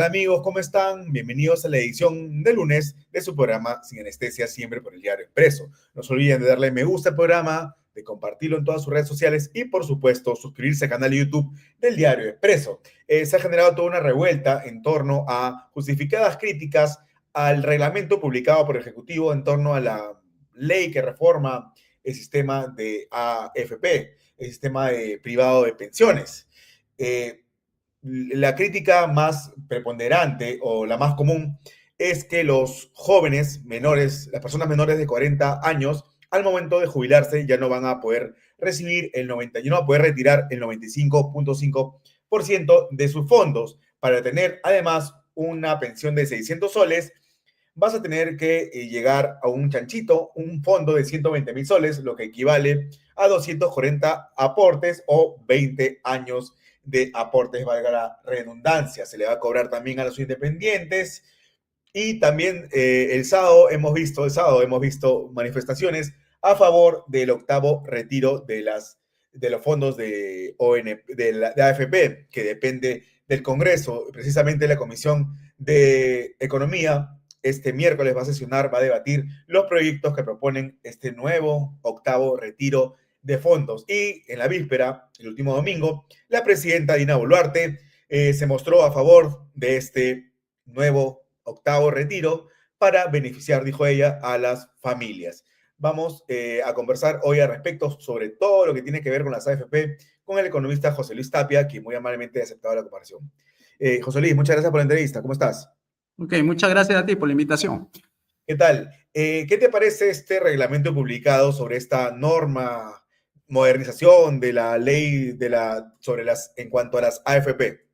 Hola amigos, ¿cómo están? Bienvenidos a la edición de lunes de su programa Sin Anestesia, siempre por el Diario Expreso. No se olviden de darle me gusta al programa, de compartirlo en todas sus redes sociales y, por supuesto, suscribirse al canal de YouTube del Diario Expreso. Se ha generado toda una revuelta en torno a justificadas críticas al reglamento publicado por el Ejecutivo en torno a la ley que reforma el sistema de AFP, el sistema privado de pensiones. La crítica más preponderante o la más común es que los jóvenes menores, las personas menores de 40 años, al momento de jubilarse ya no van a poder recibir ya no van a poder retirar el 95.5% de sus fondos. Para tener además una pensión de 600 soles, vas a tener que llegar a un chanchito, un fondo de 120,000 soles, lo que equivale a 240 aportes o 20 años de aportes, valga la redundancia. Se le va a cobrar también a los independientes. Y también el sábado hemos visto manifestaciones a favor del octavo retiro de los fondos de AFP, que depende del Congreso. Precisamente la Comisión de Economía este miércoles va a sesionar, va a debatir los proyectos que proponen este nuevo octavo retiro de fondos. Y en la víspera, el último domingo, la presidenta Dina Boluarte se mostró a favor de este nuevo octavo retiro para beneficiar, dijo ella, a las familias. Vamos a conversar hoy al respecto sobre todo lo que tiene que ver con las AFP con el economista José Luis Tapia, que muy amablemente ha aceptado la comparación. José Luis, muchas gracias por la entrevista. ¿Cómo estás? Ok, muchas gracias a ti por la invitación. ¿Qué tal? ¿Qué te parece este reglamento publicado sobre esta norma, modernización de la ley en cuanto a las AFP?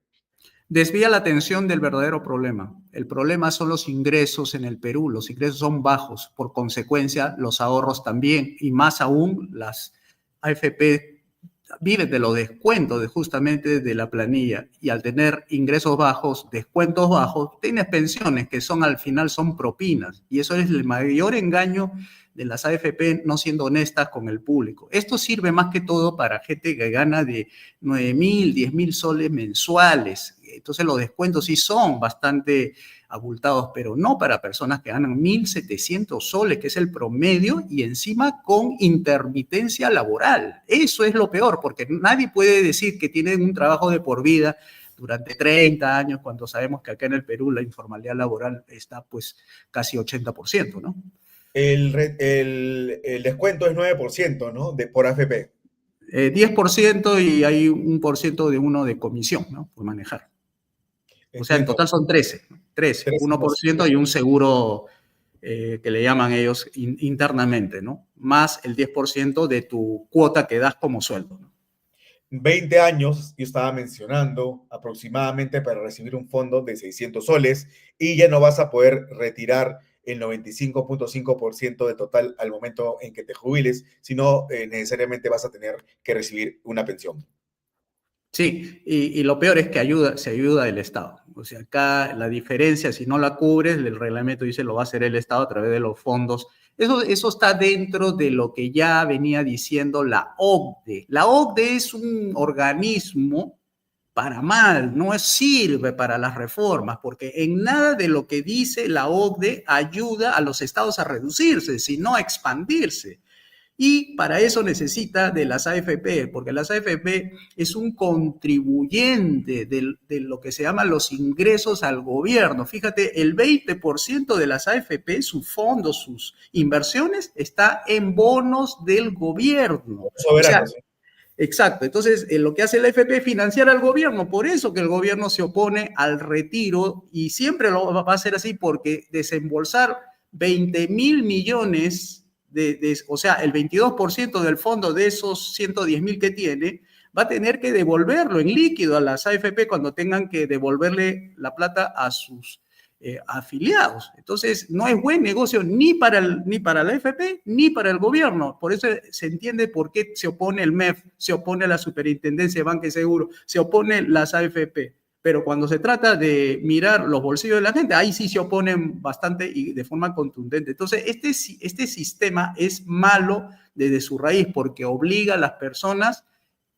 Desvía la atención del verdadero problema. El problema son los ingresos en el Perú. Los ingresos son bajos. Por consecuencia, los ahorros también. Y más aún, las AFP viven de los descuentos justamente de la planilla. Y al tener ingresos bajos, descuentos bajos, tienes pensiones que al final son propinas. Y eso es el mayor engaño de las AFP, no siendo honestas con el público. Esto sirve más que todo para gente que gana de 9,000, 10,000 soles mensuales. Entonces los descuentos sí son bastante abultados, pero no para personas que ganan 1,700 soles, que es el promedio, y encima con intermitencia laboral. Eso es lo peor, porque nadie puede decir que tienen un trabajo de por vida durante 30 años, cuando sabemos que acá en el Perú la informalidad laboral está pues casi 80%, ¿no? El descuento es 9%, ¿no? Por AFP. 10% y hay 1% de uno de comisión, ¿no? Por manejar. O sea, en total son 13, 1% y un seguro que le llaman ellos internamente, ¿no? Más el 10% de tu cuota que das como sueldo, ¿no? 20 años, yo estaba mencionando, aproximadamente para recibir un fondo de 600 soles y ya no vas a poder retirar el 95.5% de total al momento en que te jubiles, sino necesariamente vas a tener que recibir una pensión. Sí, y lo peor es que se ayuda del Estado. O sea, acá la diferencia, si no la cubres, el reglamento dice lo va a hacer el Estado a través de los fondos. Eso está dentro de lo que ya venía diciendo la OCDE. La OCDE es un organismo para mal, no sirve para las reformas, porque en nada de lo que dice la OCDE ayuda a los estados a reducirse, sino a expandirse. Y para eso necesita de las AFP, porque las AFP es un contribuyente de lo que se llaman los ingresos al gobierno. Fíjate, el 20% de las AFP, sus fondos, sus inversiones, está en bonos del gobierno. Soberano, sí. Exacto. Entonces, lo que hace la AFP es financiar al gobierno. Por eso que el gobierno se opone al retiro y siempre lo va a hacer así, porque desembolsar 20,000 millones o sea, el 22% del fondo de esos 110,000 que tiene, va a tener que devolverlo en líquido a las AFP cuando tengan que devolverle la plata a sus afiliados. Entonces, no es buen negocio ni para la AFP ni para el gobierno. Por eso se entiende por qué se opone el MEF, se opone la Superintendencia de Banca y Seguro, se opone las AFP. Pero cuando se trata de mirar los bolsillos de la gente, ahí sí se oponen bastante y de forma contundente. Entonces, este sistema es malo desde su raíz porque obliga a las personas,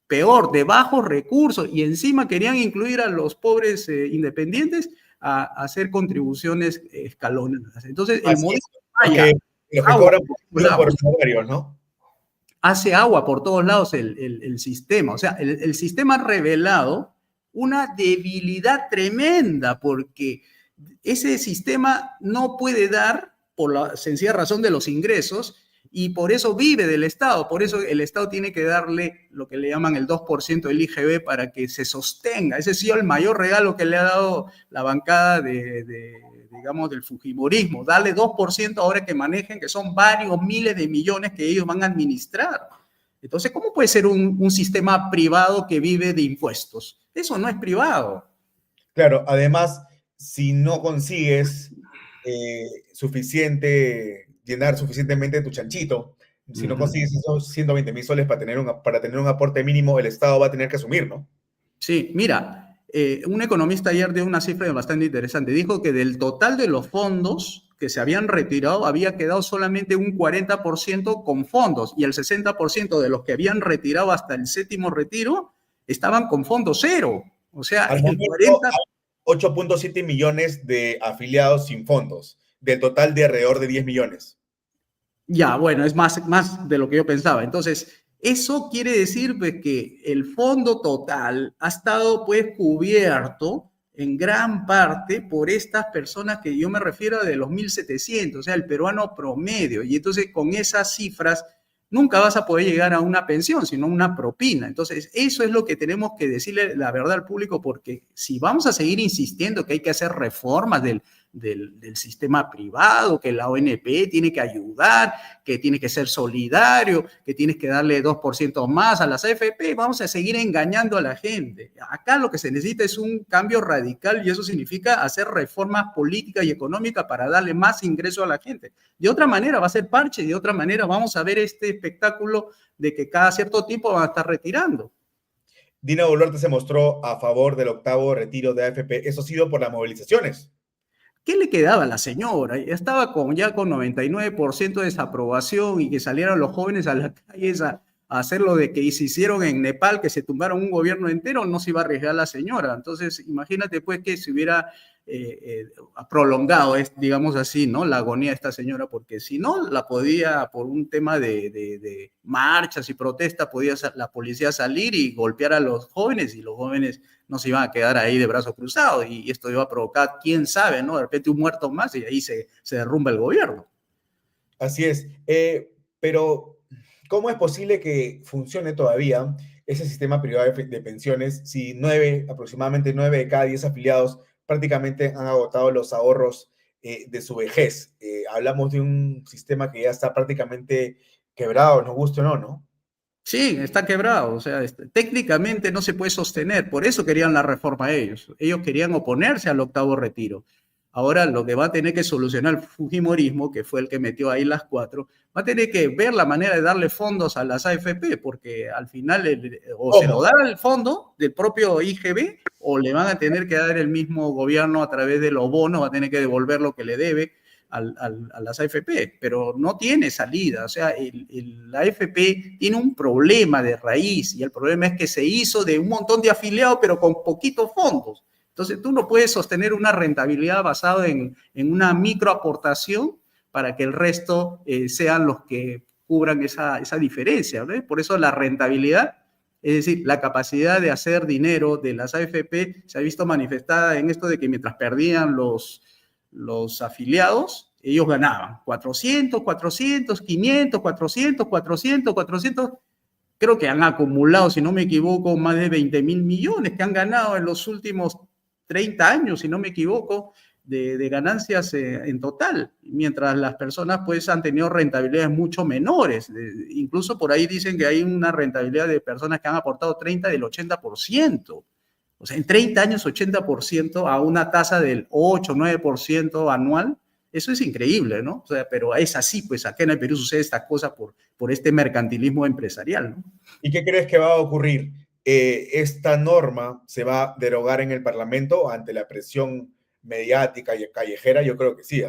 peor, de bajos recursos, y encima querían incluir a los pobres independientes a hacer contribuciones escalonadas. Entonces, el Así modelo es, los que agua cobran por todos lados, por salarios, ¿no? hace agua por todos lados el sistema. O sea, el sistema ha revelado una debilidad tremenda porque ese sistema no puede dar por la sencilla razón de los ingresos y por eso vive del Estado. Por eso el Estado tiene que darle lo que le llaman el 2% del IGB para que se sostenga. Ese ha sido el mayor regalo que le ha dado la bancada digamos, del fujimorismo. Darle 2% ahora que manejen, que son varios miles de millones que ellos van a administrar. Entonces, ¿cómo puede ser un sistema privado que vive de impuestos? Eso no es privado. Claro, además, si no consigues llenar suficientemente tu chanchito, si no consigues esos 120.000 soles para tener un aporte mínimo, el Estado va a tener que asumir, ¿no? Sí, mira, un economista ayer dio una cifra bastante interesante. Dijo que del total de los fondos que se habían retirado, había quedado solamente un 40% con fondos y el 60% de los que habían retirado hasta el séptimo retiro estaban con fondo cero. O sea, Al el momento, 40%. hay 8.7 millones de afiliados sin fondos, del total de alrededor de 10 millones. Ya, bueno, es más de lo que yo pensaba. Entonces, eso quiere decir pues, que el fondo total ha estado pues cubierto en gran parte por estas personas que yo me refiero de los 1.700, o sea, el peruano promedio. Y entonces con esas cifras nunca vas a poder llegar a una pensión, sino una propina. Entonces, eso es lo que tenemos que decirle la verdad al público, porque si vamos a seguir insistiendo que hay que hacer reformas del sistema privado, que la ONP tiene que ayudar, que tiene que ser solidario, que tienes que darle 2% más a las AFP, vamos a seguir engañando a la gente. Acá lo que se necesita es un cambio radical y eso significa hacer reformas políticas y económicas para darle más ingreso a la gente. De otra manera va a ser parche, de otra manera vamos a ver este espectáculo de que cada cierto tiempo van a estar retirando. Dina Boluarte se mostró a favor del octavo retiro de AFP, eso ha sido por las movilizaciones. ¿Qué le quedaba a la señora? Estaba ya con 99% de desaprobación y que salieran los jóvenes a las calles a hacer lo de que se hicieron en Nepal, que se tumbaron un gobierno entero, no se iba a arriesgar la señora. Entonces, imagínate pues que se hubiera prolongado, digamos así, ¿no? La agonía de esta señora, porque si no, la podía, por un tema de marchas y protestas, podía la policía salir y golpear a los jóvenes y los jóvenes no se iban a quedar ahí de brazos cruzados y esto iba a provocar, quién sabe, ¿no? De repente un muerto más y ahí se derrumba el gobierno. Así es, pero ¿cómo es posible que funcione todavía ese sistema privado de pensiones si aproximadamente 9 de cada 10 afiliados prácticamente han agotado los ahorros de su vejez? Hablamos de un sistema que ya está prácticamente quebrado, nos guste o no, ¿no? Sí, está quebrado, o sea, técnicamente no se puede sostener, por eso querían la reforma ellos querían oponerse al octavo retiro. Ahora lo que va a tener que solucionar el Fujimorismo, que fue el que metió ahí las cuatro, va a tener que ver la manera de darle fondos a las AFP, porque al final o se lo da el fondo del propio IGB o le van a tener que dar el mismo gobierno a través de los bonos, va a tener que devolver lo que le debe a las AFP, pero no tiene salida. O sea, la AFP tiene un problema de raíz y el problema es que se hizo de un montón de afiliados, pero con poquitos fondos. Entonces, tú no puedes sostener una rentabilidad basada en una microaportación para que el resto sean los que cubran esa diferencia, ¿no? Por eso la rentabilidad, es decir, la capacidad de hacer dinero de las AFP se ha visto manifestada en esto de que mientras perdían los afiliados, ellos ganaban 400, 400, 500, 400, 400, 400. Creo que han acumulado, si no me equivoco, más de 20.000 millones que han ganado en los últimos 30 años, si no me equivoco, de ganancias en total, mientras las personas pues han tenido rentabilidades mucho menores. Incluso por ahí dicen que hay una rentabilidad de personas que han aportado 30 del 80%. O sea, en 30 años 80% a una tasa del 8-9% anual, eso es increíble, ¿no? O sea, pero es así, pues acá en el Perú sucede esta cosa por este mercantilismo empresarial, ¿no? ¿Y qué crees que va a ocurrir? ¿Esta norma se va a derogar en el Parlamento ante la presión mediática y callejera? Yo creo que sí.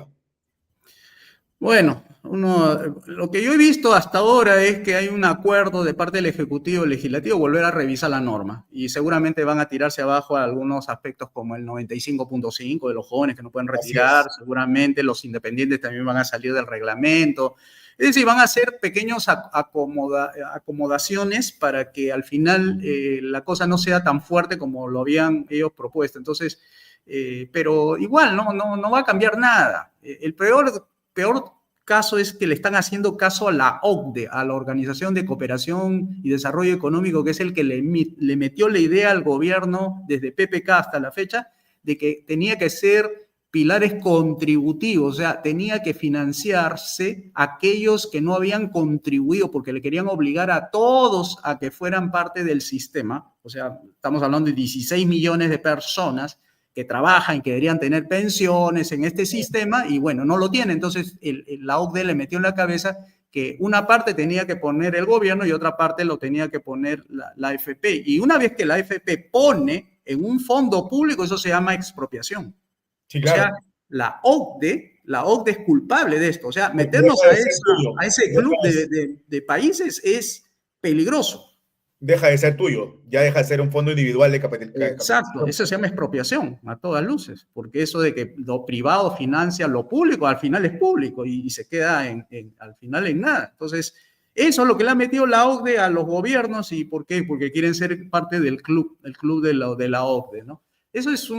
Bueno, Lo que yo he visto hasta ahora es que hay un acuerdo de parte del Ejecutivo y Legislativo volver a revisar la norma y seguramente van a tirarse abajo algunos aspectos como el 95.5 de los jóvenes que no pueden Así retirar, es. seguramente los independientes también van a salir del reglamento. Es decir, van a hacer pequeños acomodaciones para que al final la cosa no sea tan fuerte como lo habían ellos propuesto. Entonces, pero igual no va a cambiar nada. El peor caso es que le están haciendo caso a la OCDE, a la Organización de Cooperación y Desarrollo Económico, que es el que le metió la idea al gobierno desde PPK hasta la fecha de que tenía que ser pilares contributivos, o sea, tenía que financiarse aquellos que no habían contribuido porque le querían obligar a todos a que fueran parte del sistema, o sea, estamos hablando de 16 millones de personas que trabajan y que deberían tener pensiones en este sistema y bueno, no lo tienen. Entonces la OCDE le metió en la cabeza que una parte tenía que poner el gobierno y otra parte lo tenía que poner la AFP. Y una vez que la AFP pone en un fondo público, eso se llama expropiación. Sí, O sea, claro. la OCDE es culpable de esto. O sea, meternos Deja de ser tuyo. a ese club de países es peligroso. Deja de ser tuyo. Ya deja de ser un fondo individual de Exacto, capitalización. eso se llama expropiación a todas luces, porque eso de que lo privado financia lo público, al final es público y se queda al final en nada. Entonces, eso es lo que le ha metido la OCDE a los gobiernos y ¿por qué? Porque quieren ser parte del club, el club de la OCDE, ¿no? Eso es es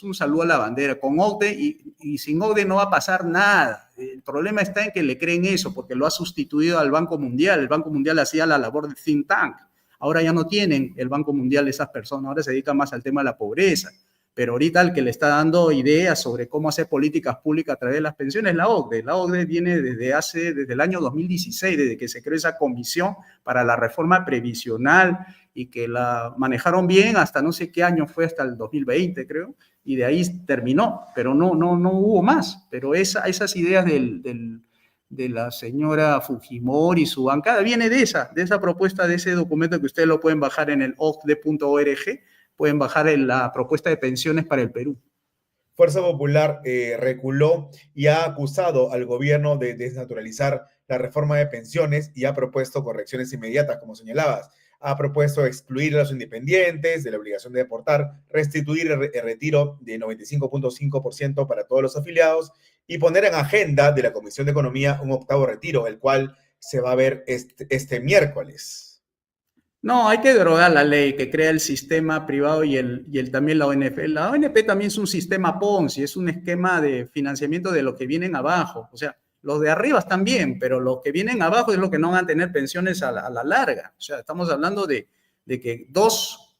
un saludo a la bandera. Con OCDE y sin OCDE no va a pasar nada. El problema está en que le creen eso, porque lo ha sustituido al Banco Mundial. El Banco Mundial hacía la labor de think tank. Ahora ya no tienen el Banco Mundial esas personas, ahora se dedican más al tema de la pobreza. Pero ahorita el que le está dando ideas sobre cómo hacer políticas públicas a través de las pensiones es la OCDE. La OCDE viene desde el año 2016, desde que se creó esa comisión para la reforma previsional y que la manejaron bien hasta no sé qué año fue, hasta el 2020 creo, y de ahí terminó, pero no hubo más. Pero esas ideas de la señora Fujimori y su bancada, viene de esa propuesta, de ese documento que ustedes lo pueden bajar en el ocde.org, pueden bajar en la propuesta de pensiones para el Perú. Fuerza Popular reculó y ha acusado al gobierno de desnaturalizar la reforma de pensiones y ha propuesto correcciones inmediatas, como señalabas. Ha propuesto excluir a los independientes de la obligación de aportar, restituir el retiro de 95.5% para todos los afiliados y poner en agenda de la Comisión de Economía un octavo retiro, el cual se va a ver este miércoles. No, hay que derogar la ley que crea el sistema privado y también la ONP. La ONP también es un sistema Ponzi, es un esquema de financiamiento de los que vienen abajo. O sea, los de arriba están bien, pero los que vienen abajo es lo que no van a tener pensiones a la larga. O sea, estamos hablando de que dos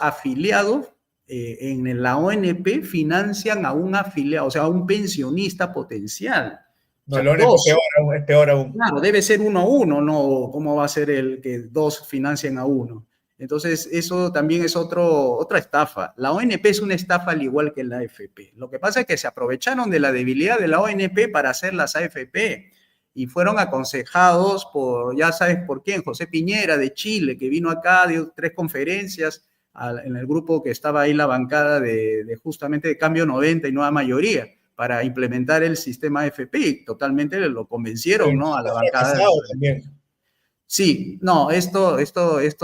afiliados en la ONP financian a un afiliado, o sea, a un pensionista potencial. O No, sea, la ONP dos. es peor aún. Claro, debe ser uno a uno, no cómo va a ser el que dos financien a uno. Entonces, eso también es otra estafa. La ONP es una estafa al igual que la AFP. Lo que pasa es que se aprovecharon de la debilidad de la ONP para hacer las AFP y fueron aconsejados por, ya sabes por quién, José Piñera de Chile, que vino acá, dio 3 conferencias en el grupo que estaba ahí, la bancada de justamente de Cambio 90 y Nueva Mayoría, para implementar el sistema AFP. Totalmente lo convencieron, ¿no? A la bancada. También. Sí, no, esto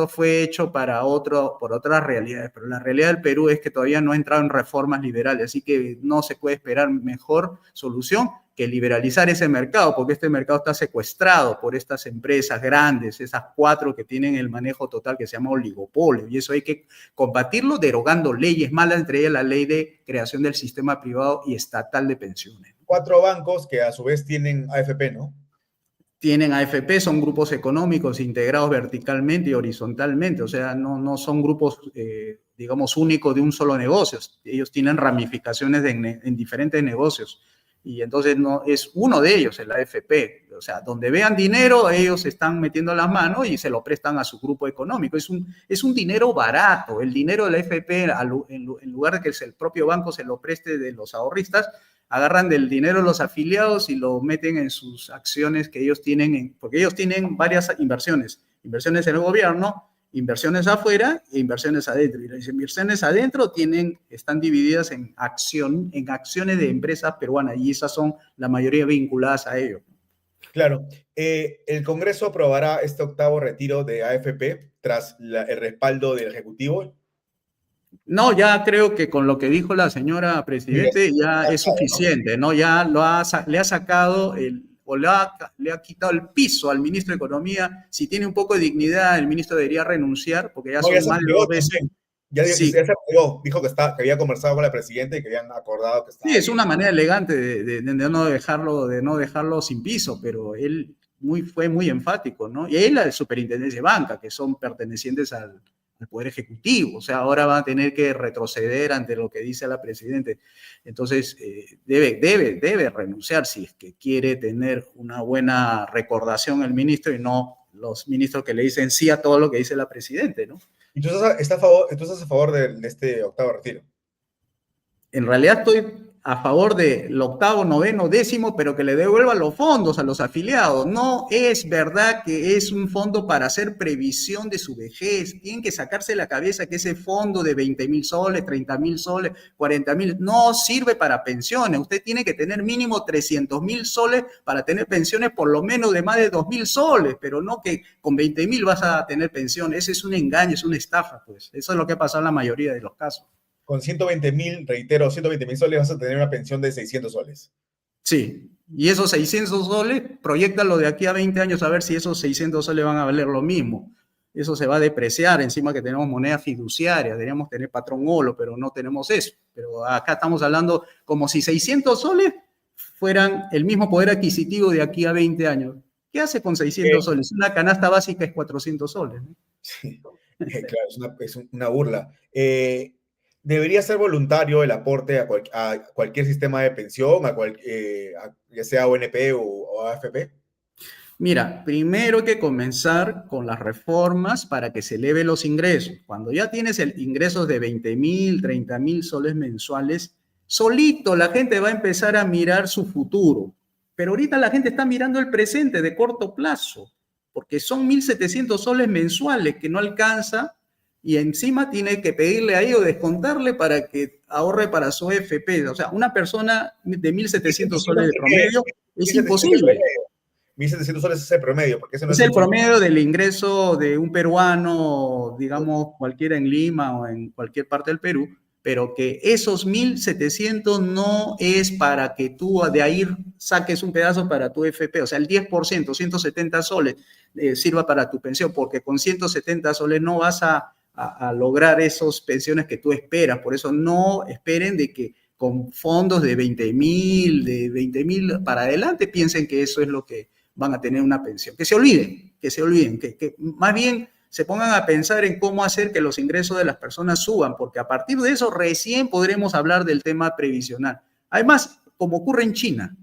fue hecho por otras realidades, pero la realidad del Perú es que todavía no ha entrado en reformas liberales, así que no se puede esperar mejor solución que liberalizar ese mercado, porque este mercado está secuestrado por estas empresas grandes, esas 4 que tienen el manejo total que se llama oligopolio, y eso hay que combatirlo derogando leyes malas, entre ellas la ley de creación del sistema privado y estatal de pensiones. 4 bancos que a su vez tienen AFP, ¿no? Tienen AFP, son grupos económicos integrados verticalmente y horizontalmente, o sea, no son grupos, digamos, únicos de un solo negocio. Ellos tienen ramificaciones en diferentes negocios y entonces no es uno de ellos, el AFP. O sea, donde vean dinero, ellos están metiendo las manos y se lo prestan a su grupo económico. Es un dinero barato. El dinero del AFP, en lugar de que el propio banco se lo preste de los ahorristas, agarran del dinero de los afiliados y lo meten en sus acciones que ellos tienen, porque ellos tienen varias inversiones en el gobierno inversiones afuera e inversiones adentro. Y las inversiones adentro están divididas en acciones de empresas peruanas y esas son la mayoría vinculadas a ello. Claro, el Congreso aprobará este octavo retiro de AFP tras el respaldo del Ejecutivo. No, ya creo que con lo que dijo la señora Presidente ya es suficiente, ¿no? Ya le ha sacado le ha quitado el piso al ministro de Economía. Si tiene un poco de dignidad, el ministro debería renunciar, porque ya son más de 2 veces. Ya se apegó, dijo que había conversado con la Presidenta y que habían acordado que estaba. Sí, es una manera elegante de no dejarlo sin piso, pero él fue muy enfático, ¿no? Y él, la Superintendencia de Banca, que son pertenecientes al Poder Ejecutivo, o sea, ahora va a tener que retroceder ante lo que dice la Presidenta. Entonces, debe renunciar si es que quiere tener una buena recordación el ministro y no los ministros que le dicen sí a todo lo que dice la Presidenta, ¿no? ¿Y tú estás a favor de este octavo retiro? En realidad estoy a favor del octavo, noveno, décimo, pero que le devuelvan los fondos a los afiliados. No es verdad que es un fondo para hacer previsión de su vejez. Tienen que sacarse la cabeza que ese fondo de 20.000 soles, 30.000 soles, 40.000, no sirve para pensiones. Usted tiene que tener mínimo 300.000 soles para tener pensiones por lo menos de más de 2.000 soles, pero no que con 20.000 vas a tener pensión. Ese es un engaño, es una estafa, pues. Eso es lo que ha pasado en la mayoría de los casos. Con 120.000, reitero, 120.000 soles vas a tener una pensión de 600 soles. Sí, y esos 600 soles, proyectalo de aquí a 20 años a ver si esos 600 soles van a valer lo mismo. Eso se va a depreciar, encima que tenemos moneda fiduciaria, deberíamos tener patrón olo, pero no tenemos eso. Pero acá estamos hablando como si 600 soles fueran el mismo poder adquisitivo de aquí a 20 años. ¿Qué hace con 600 soles? Una canasta básica es 400 soles, ¿no? Sí, claro, es una burla. Debería ser voluntario el aporte a cualquier sistema de pensión, ya sea ONP o AFP. Mira, primero hay que comenzar con las reformas para que se eleven los ingresos. Cuando ya tienes ingresos de 20.000, 30.000 soles mensuales, solito la gente va a empezar a mirar su futuro. Pero ahorita la gente está mirando el presente de corto plazo, porque son 1.700 soles mensuales que no alcanza y encima tiene que pedirle a ellos descontarle para que ahorre para su FP. O sea, una persona de 1.700 soles de promedio es imposible. 1.700 soles es el promedio. Porque ese no es el promedio del ingreso de un peruano, digamos, cualquiera en Lima o en cualquier parte del Perú, pero que esos 1.700 no es para que tú de ahí saques un pedazo para tu FP, o sea, el 10%, 170 soles, sirva para tu pensión, porque con 170 soles no vas a lograr esas pensiones que tú esperas. Por eso no esperen de que con fondos de 20.000 para adelante piensen que eso es lo que van a tener una pensión. Que se olviden, que más bien se pongan a pensar en cómo hacer que los ingresos de las personas suban, porque a partir de eso recién podremos hablar del tema previsional. Además, como ocurre en China,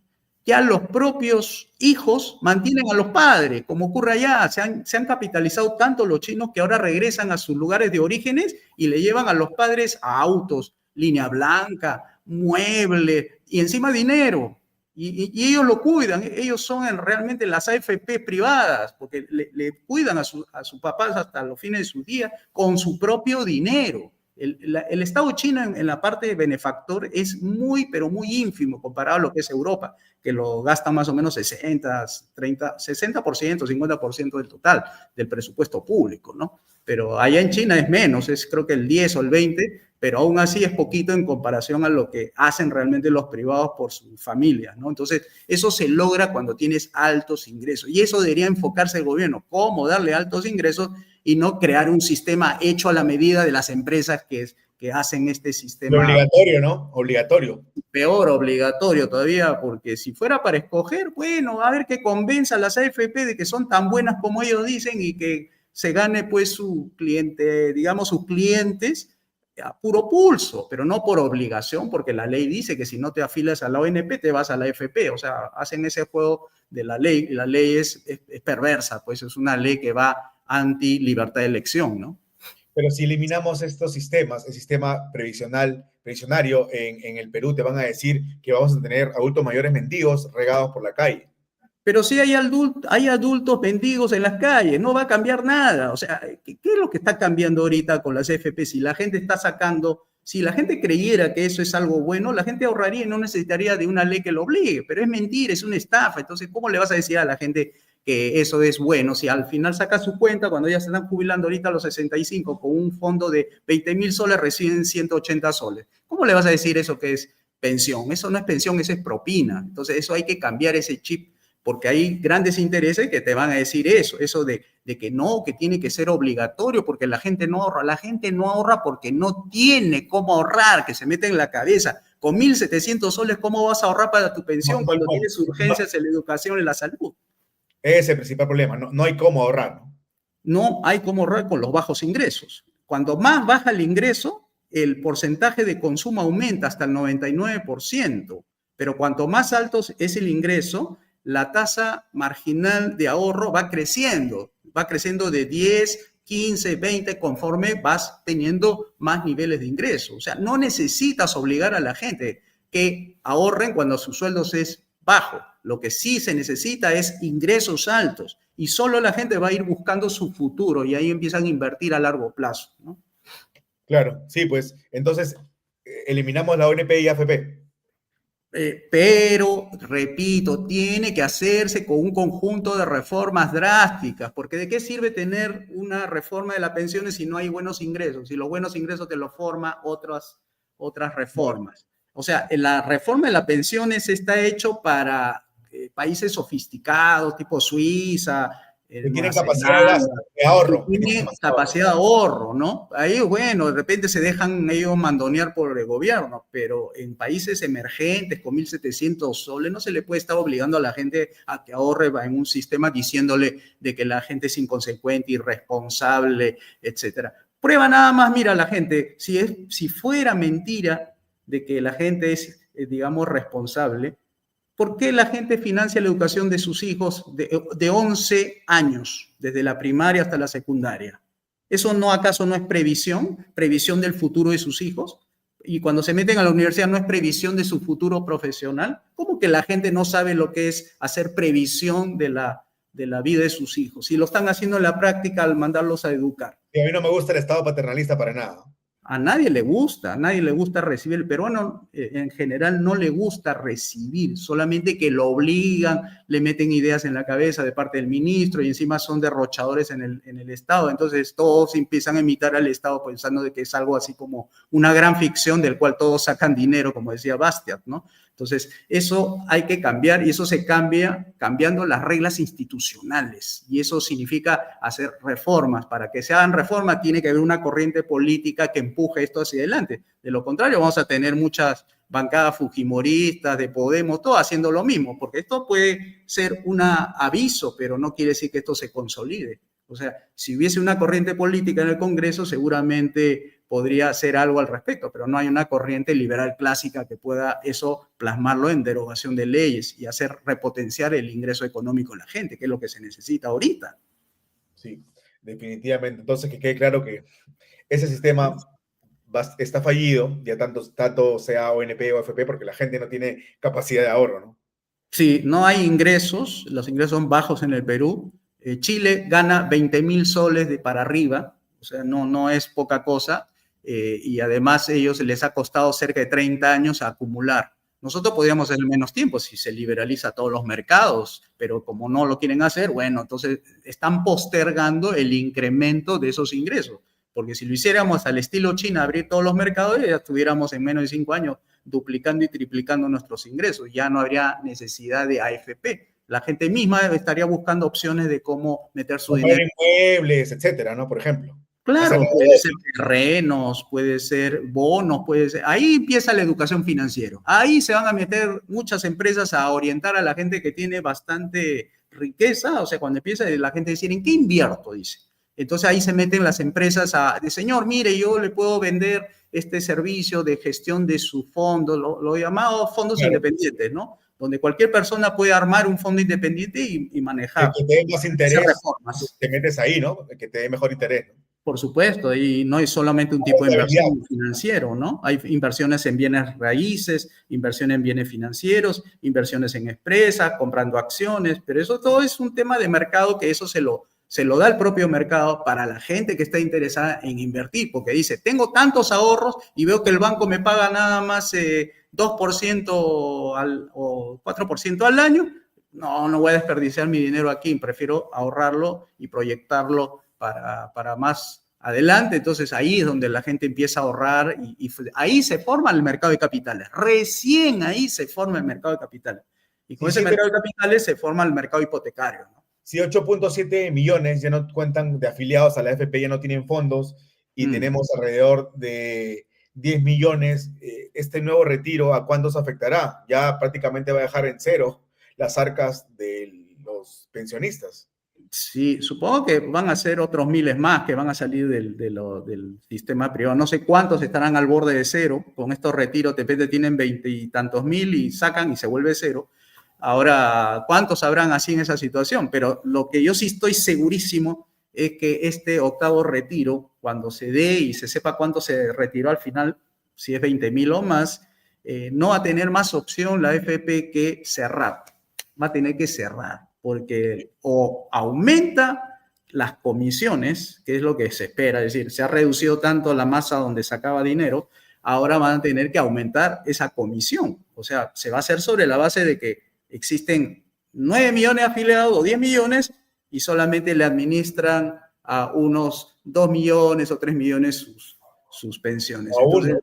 ya los propios hijos mantienen a los padres, como ocurre allá. Se han capitalizado tanto los chinos que ahora regresan a sus lugares de orígenes y le llevan a los padres a autos, línea blanca, muebles y encima dinero. Y ellos lo cuidan, ellos son realmente las AFP privadas, porque le cuidan a sus papás hasta los fines de su día con su propio dinero. El Estado chino en la parte de benefactor es muy, pero muy ínfimo comparado a lo que es Europa, que lo gasta más o menos 60%, 50% del total del presupuesto público, ¿no? Pero allá en China es menos, es creo que el 10 o el 20%, pero aún así es poquito en comparación a lo que hacen realmente los privados por sus familias, ¿no? Entonces, eso se logra cuando tienes altos ingresos, y eso debería enfocarse el gobierno, cómo darle altos ingresos y no crear un sistema hecho a la medida de las empresas que hacen este sistema. Obligatorio, ¿no? Obligatorio. Peor, obligatorio todavía, porque si fuera para escoger, bueno, a ver que convenza a las AFP de que son tan buenas como ellos dicen y que se gane pues su cliente, digamos, sus clientes a puro pulso, pero no por obligación, porque la ley dice que si no te afilias a la ONP te vas a la AFP, o sea, hacen ese juego de la ley, y la ley es perversa, pues es una ley que va anti libertad de elección, ¿no? Pero si eliminamos estos sistemas, el sistema previsionario en el Perú, te van a decir que vamos a tener adultos mayores mendigos regados por la calle. Pero si hay adultos mendigos en las calles, no va a cambiar nada. O sea, ¿qué es lo que está cambiando ahorita con las AFP? Si la gente está sacando, si la gente creyera que eso es algo bueno, la gente ahorraría y no necesitaría de una ley que lo obligue. Pero es mentira, es una estafa. Entonces, ¿cómo le vas a decir a la gente que eso es bueno? Si al final saca su cuenta, cuando ya se están jubilando ahorita a los 65, con un fondo de 20.000 soles, reciben 180 soles. ¿Cómo le vas a decir eso que es pensión? Eso no es pensión, eso es propina. Entonces, eso hay que cambiar ese chip, porque hay grandes intereses que te van a decir eso de que no, que tiene que ser obligatorio porque la gente no ahorra. La gente no ahorra porque no tiene cómo ahorrar, que se mete en la cabeza. Con 1.700 soles, ¿cómo vas a ahorrar para tu pensión cuando tienes urgencias en la educación y en la salud? Ese es el principal problema, no hay cómo ahorrar, ¿no? No hay cómo ahorrar con los bajos ingresos. Cuando más baja el ingreso, el porcentaje de consumo aumenta hasta el 99%, pero cuanto más alto es el ingreso, la tasa marginal de ahorro va creciendo de 10, 15, 20, conforme vas teniendo más niveles de ingreso. O sea, no necesitas obligar a la gente que ahorren cuando sus sueldos es bajo. Lo que sí se necesita es ingresos altos y solo la gente va a ir buscando su futuro y ahí empiezan a invertir a largo plazo, ¿no? Claro, sí, pues entonces eliminamos la ONP y AFP. Pero, repito, tiene que hacerse con un conjunto de reformas drásticas, porque ¿de qué sirve tener una reforma de las pensiones si no hay buenos ingresos? Si los buenos ingresos te los forman otras reformas. O sea, la reforma de las pensiones está hecho para países sofisticados, tipo Suiza, Que tienen capacidad de ahorro. Tienen capacidad de ahorro, ¿no? Ahí, bueno, de repente se dejan ellos mandonear por el gobierno, pero en países emergentes con 1.700 soles no se le puede estar obligando a la gente a que ahorre en un sistema diciéndole de que la gente es inconsecuente, irresponsable, etcétera. Prueba nada más, mira, la gente, si fuera mentira de que la gente es, digamos, responsable, ¿por qué la gente financia la educación de sus hijos de 11 años, desde la primaria hasta la secundaria? ¿Eso no acaso no es previsión? ¿Previsión del futuro de sus hijos? Y cuando se meten a la universidad no es previsión de su futuro profesional. ¿Cómo que la gente no sabe lo que es hacer previsión de la vida de sus hijos? Y lo están haciendo en la práctica al mandarlos a educar. Y a mí no me gusta el Estado paternalista para nada. A nadie le gusta recibir. El peruano en general no le gusta recibir, solamente que lo obligan, le meten ideas en la cabeza de parte del ministro y encima son derrochadores en el Estado. Entonces todos empiezan a imitar al Estado pensando de que es algo así como una gran ficción del cual todos sacan dinero, como decía Bastiat, ¿no? Entonces, eso hay que cambiar y eso se cambia cambiando las reglas institucionales. Y eso significa hacer reformas. Para que se hagan reformas tiene que haber una corriente política que empuje esto hacia adelante. De lo contrario, vamos a tener muchas bancadas fujimoristas, de Podemos, todo haciendo lo mismo, porque esto puede ser un aviso, pero no quiere decir que esto se consolide. O sea, si hubiese una corriente política en el Congreso, seguramente podría hacer algo al respecto, pero no hay una corriente liberal clásica que pueda eso plasmarlo en derogación de leyes y hacer repotenciar el ingreso económico de la gente, que es lo que se necesita ahorita. Sí, definitivamente. Entonces, que quede claro que ese sistema está fallido, ya tanto sea ONP o AFP, porque la gente no tiene capacidad de ahorro, ¿no? Sí, no hay ingresos, los ingresos son bajos en el Perú. Chile gana 20.000 soles para arriba, o sea, no es poca cosa. Y además ellos les ha costado cerca de 30 años acumular. Nosotros podríamos hacer menos tiempo si se liberaliza todos los mercados, pero como no lo quieren hacer, bueno, entonces están postergando el incremento de esos ingresos, porque si lo hiciéramos al estilo China, abrir todos los mercados, ya estuviéramos en menos de 5 años duplicando y triplicando nuestros ingresos, ya no habría necesidad de AFP. La gente misma estaría buscando opciones de cómo meter su dinero. Inmuebles, etcétera, ¿no? Por ejemplo. Claro, puede ser terrenos, puede ser bonos, puede ser. Ahí empieza la educación financiera. Ahí se van a meter muchas empresas a orientar a la gente que tiene bastante riqueza. O sea, cuando empieza la gente a decir, ¿en qué invierto? Dice. Entonces ahí se meten las empresas de señor, mire, yo le puedo vender este servicio de gestión de su fondo, lo llamado fondos independientes, ¿no? Donde cualquier persona puede armar un fondo independiente y manejar. Que te dé más interés, te metes ahí, ¿no? Que te dé mejor interés. Por supuesto, y no es solamente un tipo de inversión financiero, ¿no? Hay inversiones en bienes raíces, inversiones en bienes financieros, inversiones en empresas, comprando acciones, pero eso todo es un tema de mercado que eso se lo da el propio mercado para la gente que está interesada en invertir, porque dice, tengo tantos ahorros y veo que el banco me paga nada más 2% o 4% al año, no voy a desperdiciar mi dinero aquí, prefiero ahorrarlo y proyectarlo para más adelante. Entonces ahí es donde la gente empieza a ahorrar y ahí se forma el mercado de capitales. Recién ahí se forma el mercado de capitales. Y con ese mercado de capitales se forma el mercado hipotecario, ¿no? Si 8.7 millones ya no cuentan de afiliados a la AFP, ya no tienen fondos y tenemos alrededor de 10 millones, este nuevo retiro, ¿a cuántos afectará? Ya prácticamente va a dejar en cero las arcas de los pensionistas. Sí, supongo que van a ser otros miles más que van a salir del sistema privado. No sé cuántos estarán al borde de cero. Con estos retiros, de repente tienen 20 y tantos mil y sacan y se vuelve cero. Ahora, ¿cuántos habrán así en esa situación? Pero lo que yo sí estoy segurísimo es que este octavo retiro, cuando se dé y se sepa cuánto se retiró al final, si es 20.000 o más, no va a tener más opción la AFP que cerrar. Va a tener que cerrar, porque o aumenta las comisiones, que es lo que se espera, es decir, se ha reducido tanto la masa donde sacaba dinero, ahora van a tener que aumentar esa comisión. O sea, se va a hacer sobre la base de que existen 9 millones de afiliados o 10 millones y solamente le administran a unos 2 millones o 3 millones sus pensiones. Entonces,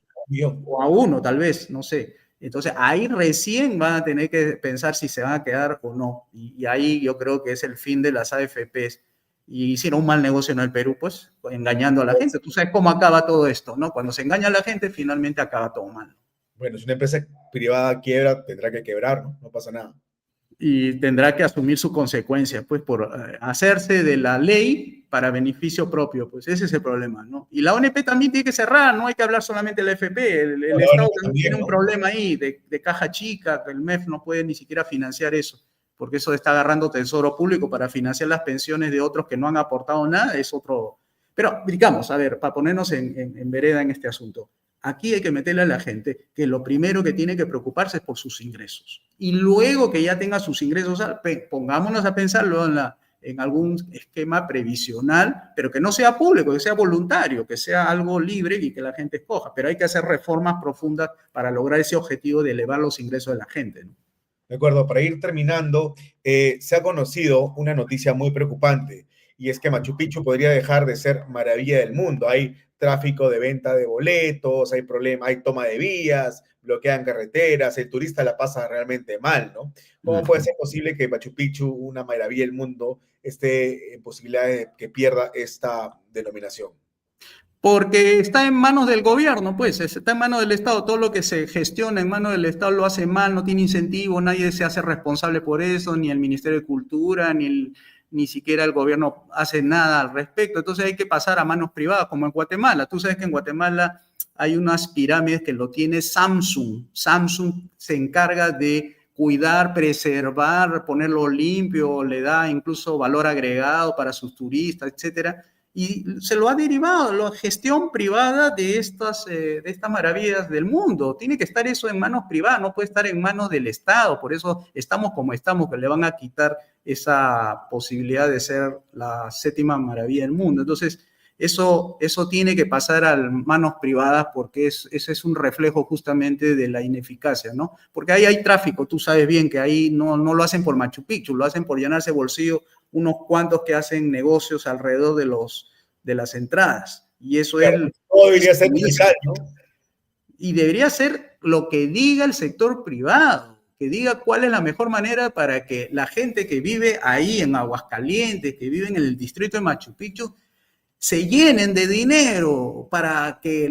o a uno, tal vez, no sé. Entonces, ahí recién van a tener que pensar si se van a quedar o no. Y ahí yo creo que es el fin de las AFPs. Y hicieron un mal negocio en el Perú, pues, engañando a la gente. Tú sabes cómo acaba todo esto, ¿no? Cuando se engaña a la gente, finalmente acaba todo mal. Bueno, si una empresa privada quiebra, tendrá que quebrar, ¿no? No pasa nada. Y tendrá que asumir su consecuencia, pues, por hacerse de la ley para beneficio propio, pues ese es el problema, ¿no? Y la ONP también tiene que cerrar, no hay que hablar solamente de la FP, el Estado también tiene un problema ahí de caja chica, que el MEF no puede ni siquiera financiar eso, porque eso está agarrando tesoro público para financiar las pensiones de otros que no han aportado nada, es otro... Pero, digamos, a ver, para ponernos en vereda en este asunto, aquí hay que meterle a la gente que lo primero que tiene que preocuparse es por sus ingresos. Y luego que ya tenga sus ingresos, pongámonos a pensarlo en algún esquema previsional, pero que no sea público, que sea voluntario, que sea algo libre y que la gente escoja. Pero hay que hacer reformas profundas para lograr ese objetivo de elevar los ingresos de la gente, ¿no? De acuerdo, para ir terminando, se ha conocido una noticia muy preocupante y es que Machu Picchu podría dejar de ser maravilla del mundo. Hay tráfico de venta de boletos, hay problemas, hay toma de vías, bloquean carreteras, el turista la pasa realmente mal, ¿no? ¿Cómo puede ser posible que Machu Picchu, una maravilla del mundo, esté en posibilidad de que pierda esta denominación? Porque está en manos del gobierno, pues, está en manos del Estado. Todo lo que se gestiona en manos del Estado lo hace mal, no tiene incentivo, nadie se hace responsable por eso, ni el Ministerio de Cultura, ni siquiera el gobierno hace nada al respecto. Entonces hay que pasar a manos privadas, como en Guatemala. Tú sabes que en Guatemala hay unas pirámides que lo tiene Samsung. Samsung se encarga de cuidar, preservar, ponerlo limpio, le da incluso valor agregado para sus turistas, etcétera. Y se lo ha derivado la gestión privada de estas maravillas del mundo. Tiene que estar eso en manos privadas, no puede estar en manos del Estado. Por eso estamos como estamos, que le van a quitar esa posibilidad de ser la séptima maravilla del mundo. Entonces, eso tiene que pasar a manos privadas porque ese es un reflejo justamente de la ineficacia, ¿no? Porque ahí hay tráfico, tú sabes bien que ahí no lo hacen por Machu Picchu, lo hacen por llenarse bolsillo unos cuantos que hacen negocios alrededor de las entradas. Y eso claro, todo debería ser legal, ¿no? Y debería ser lo que diga el sector privado, que diga cuál es la mejor manera para que la gente que vive ahí en Aguascalientes, que vive en el distrito de Machu Picchu, se llenen de dinero para que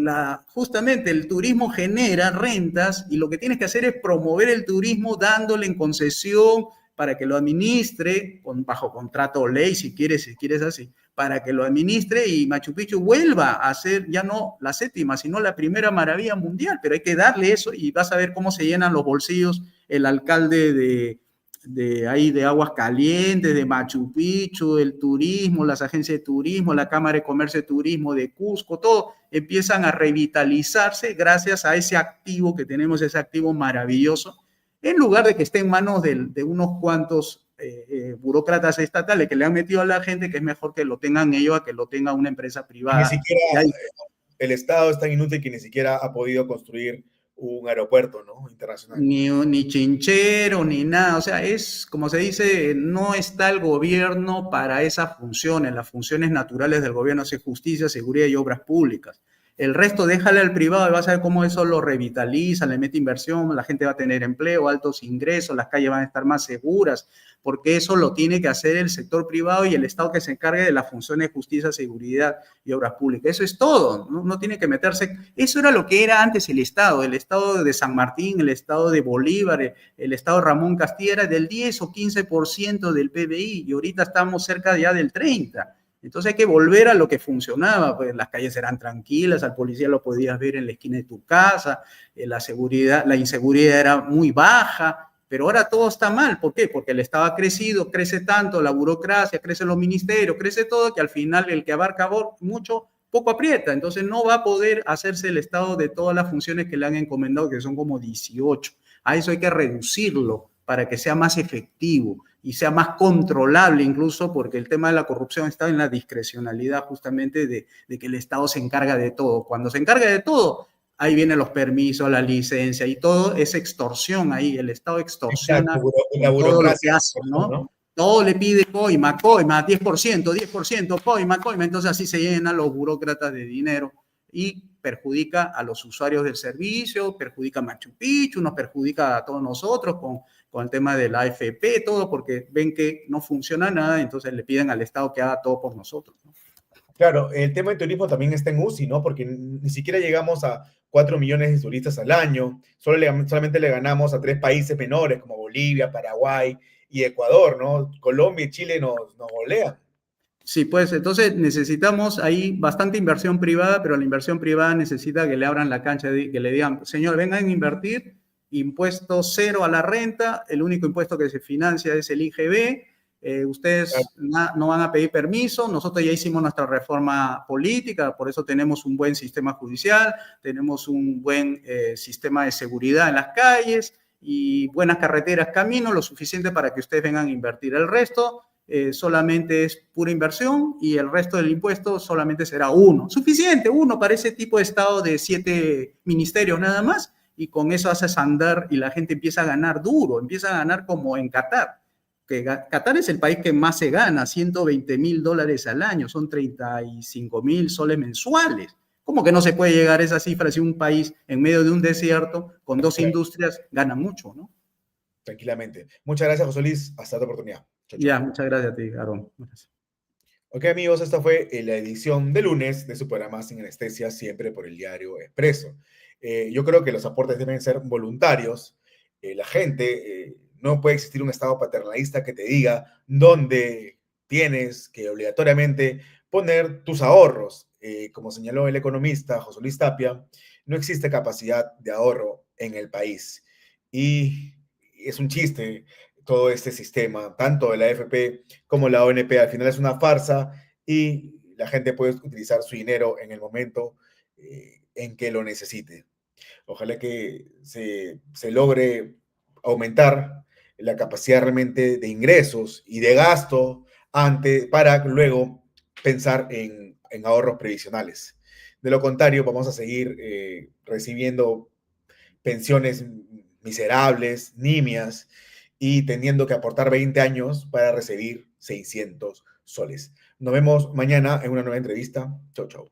justamente el turismo genera rentas y lo que tienes que hacer es promover el turismo dándole en concesión para que lo administre bajo contrato o ley, si quieres así, para que lo administre y Machu Picchu vuelva a ser ya no la séptima, sino la primera maravilla mundial, pero hay que darle eso y vas a ver cómo se llenan los bolsillos el alcalde de ahí de Aguas Calientes, de Machu Picchu, el turismo, las agencias de turismo, la Cámara de Comercio y Turismo de Cusco, todo empiezan a revitalizarse gracias a ese activo que tenemos, ese activo maravilloso, en lugar de que esté en manos de unos cuantos burócratas estatales que le han metido a la gente, que es mejor que lo tengan ellos a que lo tenga una empresa Ni privada. siquiera el Estado es tan inútil que ni siquiera ha podido construir un aeropuerto, ¿no? Internacional. Ni chinchero, ni nada. O sea, es, como se dice, no está el gobierno para esas funciones. Las funciones naturales del gobierno es justicia, seguridad y obras públicas. El resto déjale al privado y vas a ver cómo eso lo revitaliza, le mete inversión, la gente va a tener empleo, altos ingresos, las calles van a estar más seguras, porque eso lo tiene que hacer el sector privado y el Estado que se encargue de las funciones de justicia, seguridad y obras públicas. Eso es todo, no tiene que meterse. Eso era lo que era antes el Estado de San Martín, el Estado de Bolívar, el Estado de Ramón Castilla, era del 10 o 15% del PBI y ahorita estamos cerca ya del 30%. Entonces hay que volver a lo que funcionaba, pues las calles eran tranquilas, al policía lo podías ver en la esquina de tu casa, la inseguridad era muy baja, pero ahora todo está mal. ¿Por qué? Porque el Estado ha crecido, crece tanto, la burocracia, crecen los ministerios, crece todo, que al final el que abarca mucho, poco aprieta. Entonces no va a poder hacerse el Estado de todas las funciones que le han encomendado, que son como 18. A eso hay que reducirlo para que sea más efectivo y sea más controlable incluso, porque el tema de la corrupción está en la discrecionalidad justamente de que el Estado se encarga de todo. Cuando se encarga de todo, ahí vienen los permisos, la licencia y todo es extorsión ahí. El Estado extorsiona con todo lo que hace, ¿no? Todo le pide coima, 10%, coima. Entonces así se llenan los burócratas de dinero y perjudica a los usuarios del servicio, perjudica a Machu Picchu, nos perjudica a todos nosotros con el tema de la AFP, todo, porque ven que no funciona nada, entonces le piden al Estado que haga todo por nosotros, ¿no? Claro, el tema de turismo también está en UCI, ¿no? Porque ni siquiera llegamos a 4 millones de turistas al año, solamente le ganamos a 3 países menores como Bolivia, Paraguay y Ecuador, ¿no? Colombia y Chile nos golean. Sí, pues entonces necesitamos ahí bastante inversión privada, pero la inversión privada necesita que le abran la cancha, que le digan, señor, vengan a invertir, impuesto cero a la renta, el único impuesto que se financia es el IGB, ustedes no van a pedir permiso, nosotros ya hicimos nuestra reforma política, por eso tenemos un buen sistema judicial, tenemos un buen sistema de seguridad en las calles y buenas carreteras, caminos, lo suficiente para que ustedes vengan a invertir. El resto solamente es pura inversión y el resto del impuesto solamente será suficiente, uno para ese tipo de Estado de 7 ministerios nada más, y con eso haces andar y la gente empieza a ganar duro, empieza a ganar como en Qatar, que Qatar es el país que más se gana, $120,000 al año, son 35,000 soles mensuales. ¿Cómo que no se puede llegar a esa cifra si un país en medio de un desierto con 2 industrias gana mucho, ¿no? Tranquilamente. Muchas gracias, José Luis. Hasta otra oportunidad. Chau, chau. Ya, muchas gracias a ti, Aarón. Gracias. Ok, amigos, esta fue la edición de lunes de su programa Sin Anestesia, siempre por el diario Expreso. Yo creo que los aportes deben ser voluntarios. La gente, no puede existir un Estado paternalista que te diga dónde tienes que obligatoriamente poner tus ahorros. Como señaló el economista José Luis Tapia, no existe capacidad de ahorro en el país. Y es un chiste todo este sistema, tanto de la AFP como la ONP, al final es una farsa y la gente puede utilizar su dinero en el momento en que lo necesite. Ojalá que se logre aumentar la capacidad realmente de ingresos y de gasto para luego pensar en ahorros previsionales. De lo contrario, vamos a seguir recibiendo pensiones miserables, nimias, y teniendo que aportar 20 años para recibir 600 soles. Nos vemos mañana en una nueva entrevista. Chau, chau.